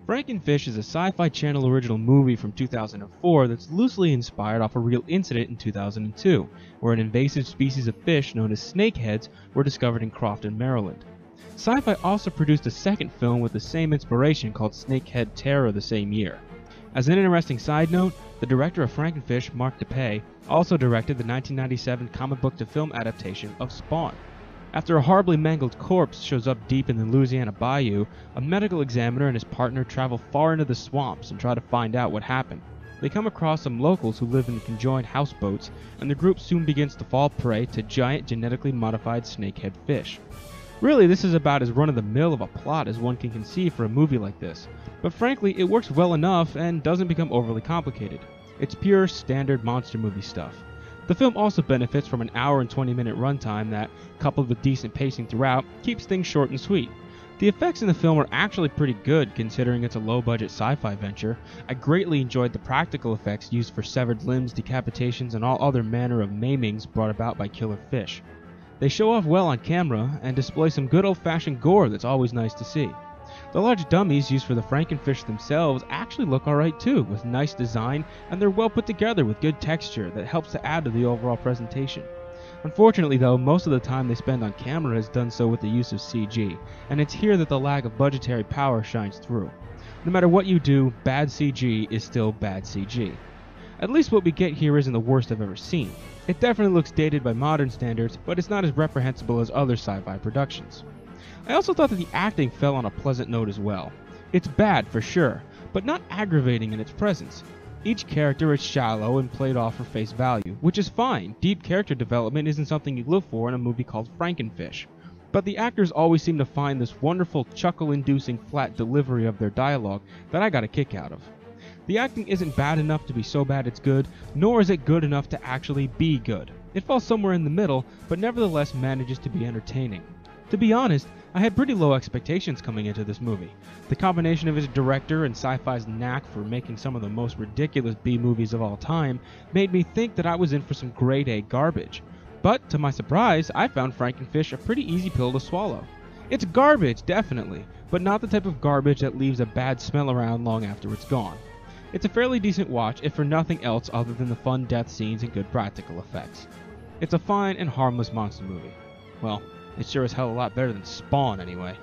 Frankenfish is a Sci-Fi Channel original movie from 2004 that's loosely inspired off a real incident in 2002, where an invasive species of fish known as snakeheads were discovered in Crofton, Maryland. Sci-Fi also produced a second film with the same inspiration called Snakehead Terror the same year. As an interesting side note, the director of Frankenfish, Mark DePay, also directed the 1997 comic book to film adaptation of Spawn. After a horribly mangled corpse shows up deep in the Louisiana bayou, a medical examiner and his partner travel far into the swamps and try to find out what happened. They come across some locals who live in conjoined houseboats, and the group soon begins to fall prey to giant genetically modified snakehead fish. Really, this is about as run-of-the-mill of a plot as one can conceive for a movie like this, but frankly, it works well enough and doesn't become overly complicated. It's pure, standard monster movie stuff. The film also benefits from an hour and 20-minute runtime that, coupled with decent pacing throughout, keeps things short and sweet. The effects in the film are actually pretty good considering it's a low-budget sci-fi venture. I greatly enjoyed the practical effects used for severed limbs, decapitations, and all other manner of maimings brought about by killer fish. They show off well on camera and display some good old-fashioned gore that's always nice to see. The large dummies used for the Frankenfish themselves actually look alright too, with nice design, and they're well put together with good texture that helps to add to the overall presentation. Unfortunately though, most of the time they spend on camera is done so with the use of CG, and it's here that the lack of budgetary power shines through. No matter what you do, bad CG is still bad CG. At least what we get here isn't the worst I've ever seen. It definitely looks dated by modern standards, but it's not as reprehensible as other sci-fi productions. I also thought that the acting fell on a pleasant note as well. It's bad for sure, but not aggravating in its presence. Each character is shallow and played off for face value, which is fine. Deep character development isn't something you look for in a movie called Frankenfish. But the actors always seem to find this wonderful chuckle-inducing flat delivery of their dialogue that I got a kick out of. The acting isn't bad enough to be so bad it's good, nor is it good enough to actually be good. It falls somewhere in the middle, but nevertheless manages to be entertaining. To be honest, I had pretty low expectations coming into this movie. The combination of its director and Sci-Fi's knack for making some of the most ridiculous B-movies of all time made me think that I was in for some grade A garbage. But to my surprise, I found Frankenfish a pretty easy pill to swallow. It's garbage, definitely, but not the type of garbage that leaves a bad smell around long after it's gone. It's a fairly decent watch, if for nothing else other than the fun death scenes and good practical effects. It's a fine and harmless monster movie. Well, it's sure as hell a lot better than Spawn anyway.